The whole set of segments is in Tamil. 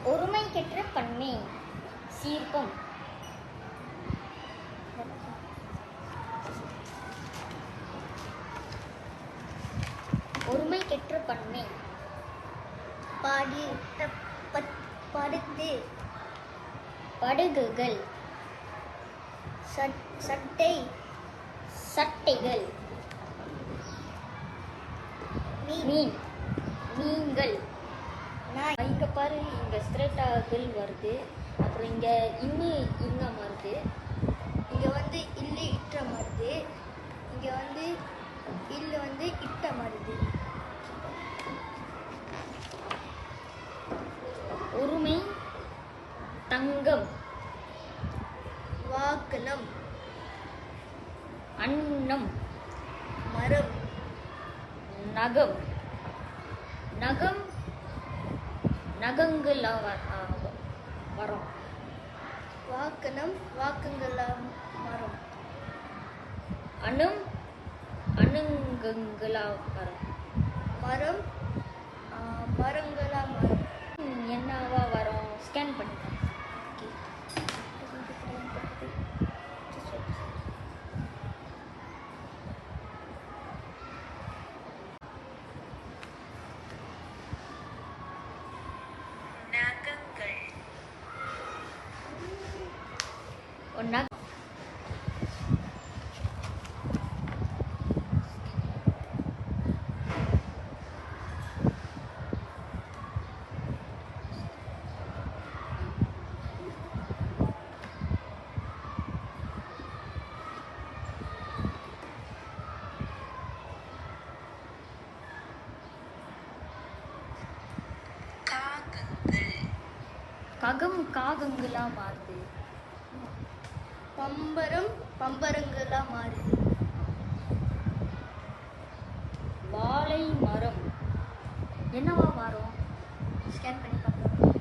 ஒருமைக்கெற்ற பன்மை சீர்ப்பம். ஒருமைக்கெற்ற பன்மை படுத்து படகுகள் சட்டைகள் மீன்கள். இங்க பாரு, இங்க ஸ்ட்ரெயிட்டா கள் வருது, அப்புறம் இங்க இங்க வருது, இங்க வந்து இல்லு இட்ட வருது, இங்க வந்து இல்லு வந்து இட்ட வருது. ஒருமை தங்கம் வாகனம் அன்னம் மரம் நகம் நகங்கள் வரும். வாகனம் வாக்கங்கள் மரம் அணுங்கங்களா வரும். மரம் மரங்களா மரம். என்னவா வரும்? ஸ்கேன் பண்ணுங்க. காகங்களா மாறுது. பம்பரங்களா மாறுது. வாழை மரம் என்னவா மாறும்? ஸ்கேன் பண்ணி பார்க்கலாம்.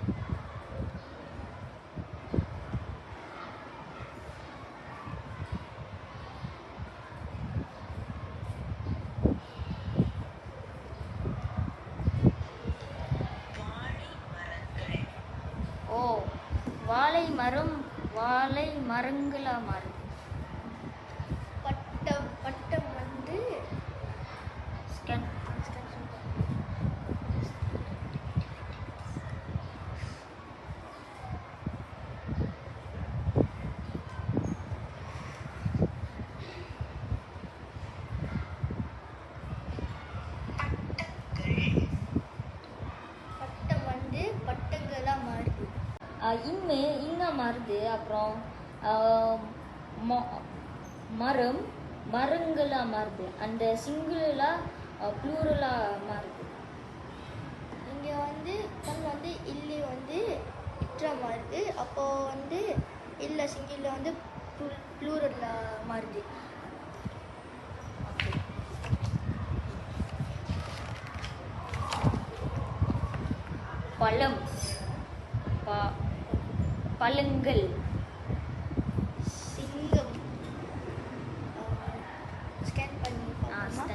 வாழை மரங்களா மாறுது. பட்டம் வந்து ஸ்கேன். பட்டம் வந்து பட்டங்களா மாறுது. இங்க மாறுது. அப்புறம் மரங்களா மாறுது. அந்த சிங்கிளா ப்ளூரலா மாறுது. இங்க வந்து கண் வந்து இல்லி வந்து இட்ரா மாறுது. அப்போ வந்து இல்ல சிங்கிள்ல வந்து ப்ளூரலா மாறுது. பழம் பழங்கள் சிங்கம். ஸ்கேன் பண்ணி பார்க்கலாமா?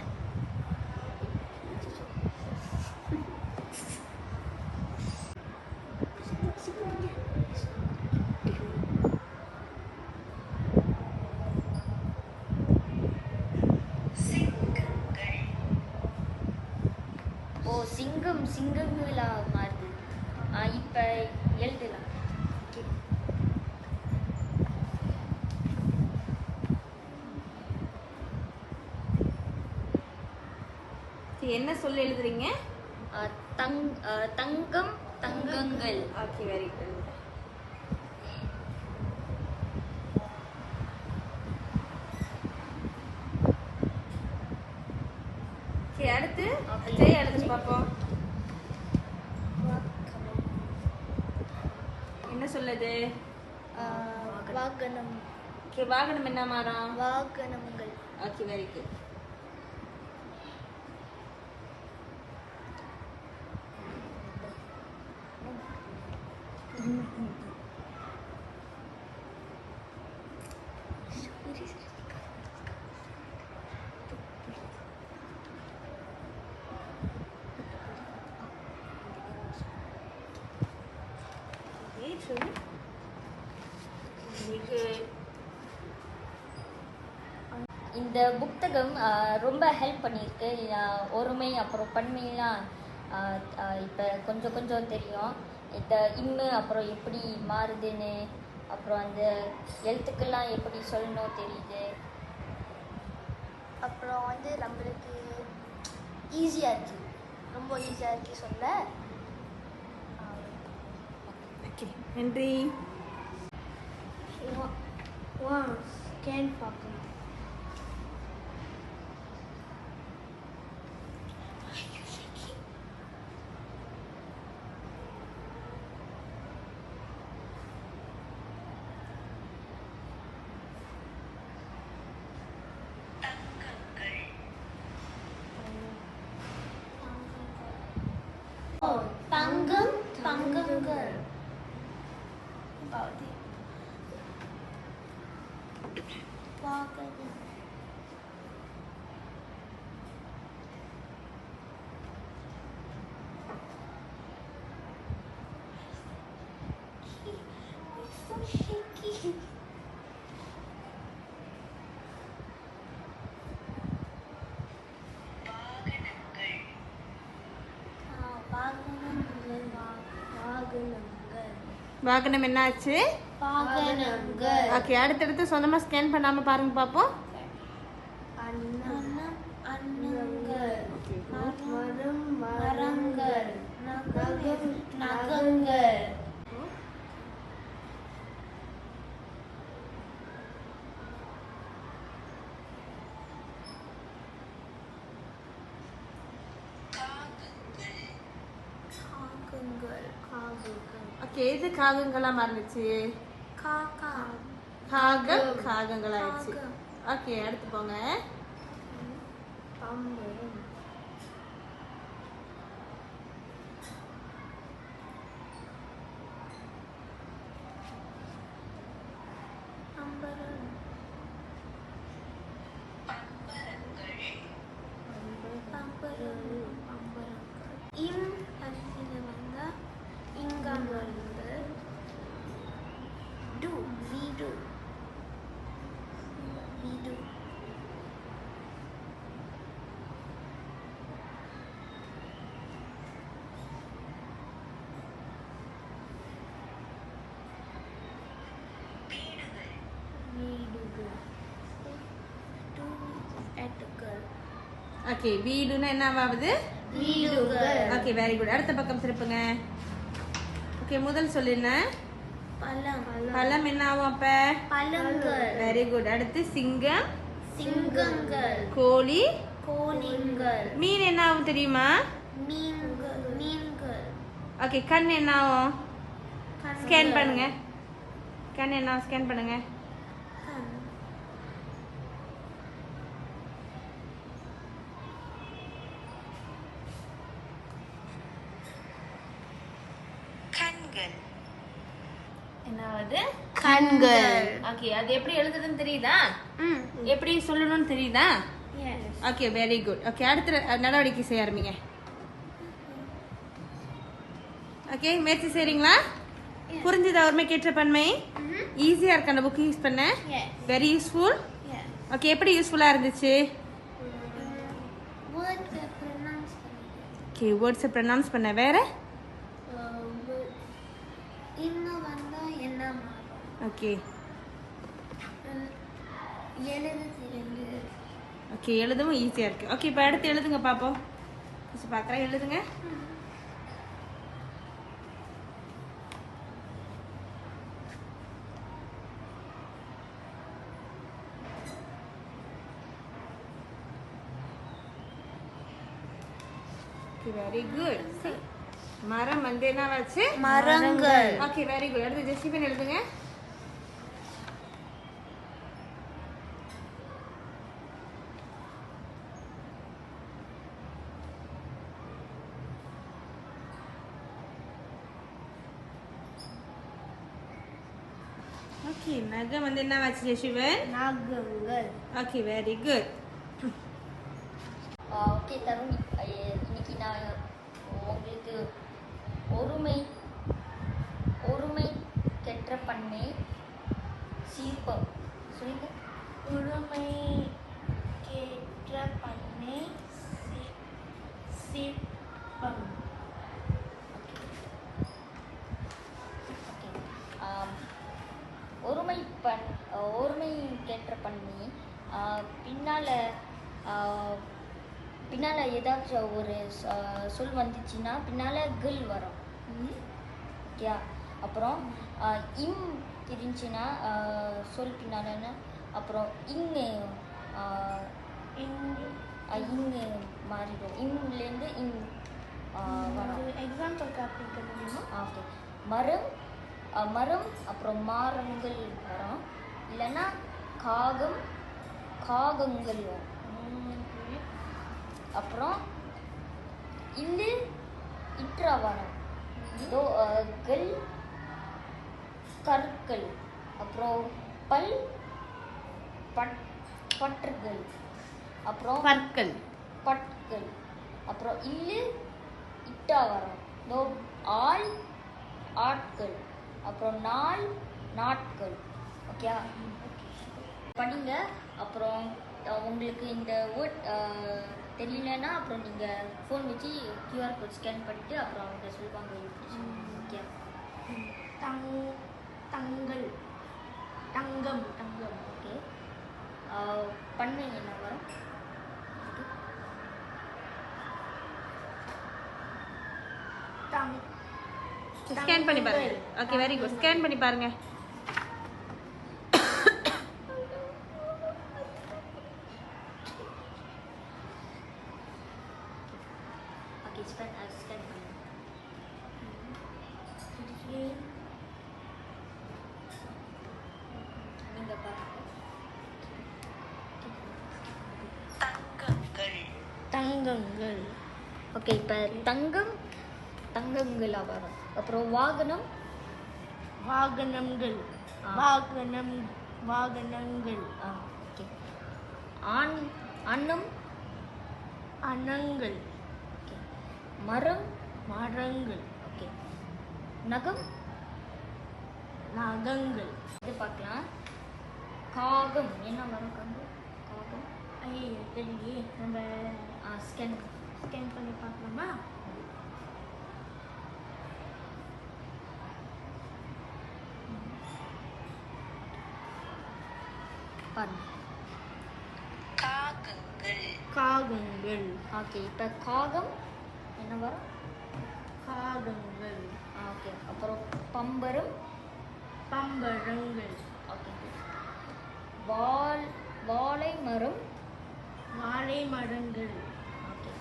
சிங்கங்களா மாறுது. இப்ப எழுதலாம். என்ன சொல்ல எழுதுறீங்க? தங்கம் தங்கங்கள். Okay, very good. சரி, அடுத்து ஜெய் எழுதுன்னு பார்ப்போம். என்ன சொல்லுது? வாகனம். ஓகே, வாகனம் என்ன மாறும்? வாகனங்கள். Okay, very good. சொல்லு. Very good. இந்த புத்தகம் ரொம்ப ஹெல்ப் பண்ணியிருக்கு. ஒருமை அப்புறம் பன்மையெல்லாம் இப்போ கொஞ்சம் கொஞ்சம் தெரியும். இந்த இம்மு அப்புறம் எப்படி மாறுதுன்னு, அப்புறம் அந்த எழுத்துக்கெல்லாம் எப்படி சொல்லணும் தெரியுது. அப்புறம் வந்து நம்மளுக்கு ஈஸியாக இருக்குது, ரொம்ப ஈஸியாக இருக்குது சொல்ல. ஓகே, நன்றி. ஸ்கேன் பார்க்கணும். தங்கம் தங்கங்கள் வாகனம் என்னாச்சு? வாகனங்கள். ஓகே, அடுத்தடுத்து சொந்தமா ஸ்கேன் பண்ணாம பாருங்க பாப்போம். அன்னங்கள், மரம், மரங்கள், நகங்கள். ஓகே, இது காகங்களா மாறிடுச்சு. காகம் காகங்களாயிடுச்சு. ஓகே, அடுத்து போங்க. ஓகே, வீடுன்னா என்ன ஆகுது? வீடுகள். Okay, very good. அடுத்த பக்கம் திருப்புங்க. ஓகே, முதல் சொல்லுங்க. பழம். பழம் என்ன ஆகும் அப்ப? பழங்கள். Very good. அடுத்து சிங்கம். சிங்கங்கள். கோழி. கோழிங்கள். மீன் என்ன ஆகும் தெரியுமா? மீன்கள். ஓகே, கண் என்ன ஆகும்? ஸ்கேன் பண்ணுங்க. கண் என்ன ஸ்கேன் பண்ணுங்க. என்னாவது? கண்கள். ஓகே, அது எப்படி எழுதுறதுன்னு தெரியுதா? எப்படி சொல்லணும்னு தெரியுதா? Okay, very good. ஓகே, அடுத்த நடவடிக்கை செய்ய ஆரம்பிங்க. ஓகே, முயற்சி செய்றீங்களா? புரிஞ்சுதா ஒருமைக்கேற்ற பன்மை? ஈஸியா இருக்கு அந்த புக் யூஸ் பண்ண. Very useful. ஓகே, எப்படி யூஸ்ஃபுல்லா இருந்துச்சு? ஓகே, வேர்ட்ஸ் ப்ரொனவுன்ஸ் பண்ண. வேற? ஓகே. ஓகே, எழுதவும் ஈஸியா இருக்கு. ஓகே, இப்போ அடுத்து எழுதுங்க பாப்போம். பார்க்குறேன், எழுதுங்க. Very good. மரம் வந்து என்னவாச்சு? மரங்கள். Okay, very good. அடுத்து ஜெசிபன் எழுதுங்க. ஓகே, நகம் வந்து என்னவாச்சு ஜெசிபன்? நகங்கள். Okay, very good. Okay Tarun, இன்னைக்கு நான் உங்களுக்கு ஒருமை பன்மை சிற்பம். சொல்லுங்க. ஒருமை கேற்ற பன்மை சிற்பம். ஓகே. ஒருமை கேற்ற பன்மை பின்னால் ஏதாச்சும் ஒரு சொல் வந்துச்சுன்னா பின்னால் கேள் வரும். ஓகே. அப்புறம் இம் இருந்துச்சுன்னா சொல் பின்னாலன்னு அப்புறம் இங்கு மாறிடும். இம்லேருந்து இங் வரும். எக்ஸாம்பிள் காப்பிக்க முடியுமா? ஓகே. மரம் அப்புறம் மாரங்கள் வரும். இல்லைன்னா காகங்கள் வரும். அப்புறம் இல்லு இற்றா வரும். இதோ கல் கற்கள். அப்புறம் பற்றுகள். அப்புறம் பற்கள். அப்புறம் இல்லு இட்டா வரும். இதோ ஆட்கள். அப்புறம் நாட்கள். ஓகே படிங்க. அப்புறம் உங்களுக்கு இந்த வேர்ட் தெரியலன்னா அப்புறம் நீங்கள் ஃபோன் வச்சு கியூஆர் கோட் ஸ்கேன் பண்ணிட்டு அப்புறம் அவங்க சொல்லுவாங்க. ஓகே. தங்கம். ஓகே. பன்மை என்ன வரும்? ஸ்கேன் பண்ணி பாருங்க. Okay, very good. ஸ்கேன் பண்ணி பாருங்க. ஓகே, ஸ்கேன் பண்ணுங்க. நீங்கள் பாருங்க. தங்கங்கள். ஓகே. இப்போ தங்கங்களா வரும். அப்புறம் வாகனங்கள். ஓகே. அன்னங்கள். ஓகே. மரங்கள். ஓகே. நகங்கள். இது பார்க்கலாம். காகம் என்ன வரும்? காகம். ஐயோ தெரியலையே. நம்ம ஸ்கேன் பண்ணி பார்க்கலாமா? பாருங்க. காகங்கள். ஓகே. இப்போ காகம் என்ன வரும்? காகங்கள். ஓகே. அப்புறம் பம்பரங்கள். ஓகே. வாழை மரங்கள். ஓகே.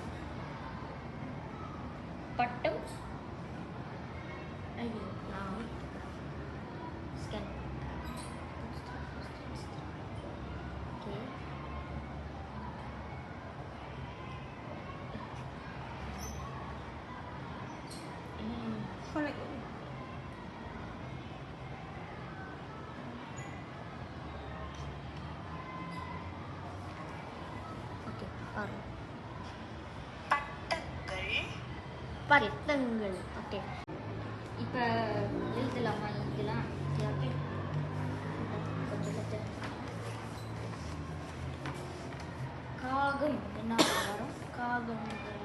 பட்டம். ஐயோ ஸ்கேன். ஓகே. ஓகே பாருங்க. பட்டங்கள். ஓகே. இப்போ எழுதலாமா? இதெல்லாம் கொஞ்சம் காகம் என்ன வரும்? காகங்கள்.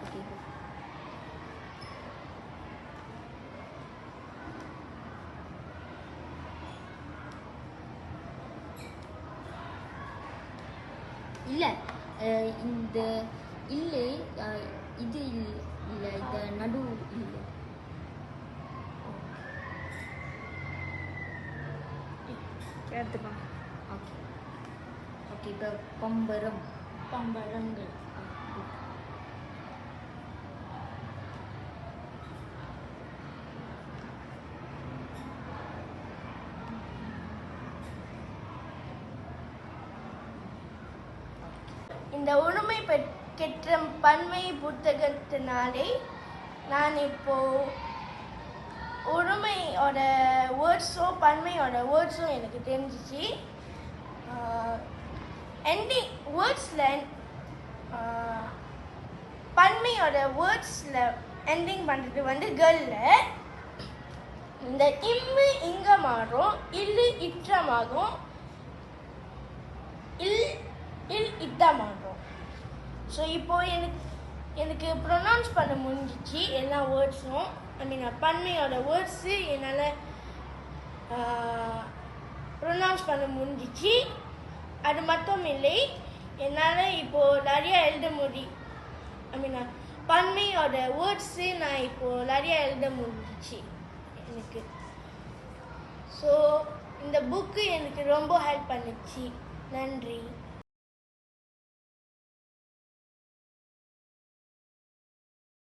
ஓகே. இல்லை இந்த இல்லை இது இல்லை இந்த நடு இல்லை. எடுத்துக்கலாம். ஓகே. ஓகே. இப்போ பம்பரங்கள். இந்த ஒருமை கெற்ற பன்மை புத்தகத்தினாலே நான் இப்போ ஒருமையோட வேர்ட்ஸும் பன்மையோட வேர்ட்ஸும் எனக்கு தெரிஞ்சிச்சு. எண்டிங் வேர்ட்ஸில் பன்மையோட வேர்ட்ஸில் எண்டிங் பண்ணுறது வந்து கேர்ளில், இந்த இம்மு இங்க மாறும், இல்லு இற்றமாகும், இல் இட்டமாகும். ஸோ இப்போ எனக்கு ப்ரொனவுன்ஸ் பண்ண முடிஞ்சிச்சு எல்லா வேர்ட்ஸும். பன்மையோட வேர்ட்ஸு என்னால் ப்ரொனவுன்ஸ் பண்ண முடிஞ்சிச்சு. அது மட்டும் இல்லை, என்னால் இப்போது நிறைய எழுத பன்மையோட வேர்ட்ஸு நான் இப்போது நிறைய எழுத முடிஞ்சிச்சு எனக்கு. ஸோ இந்த புக்கு எனக்கு ரொம்ப ஹெல்ப் பண்ணுச்சு. நன்றி.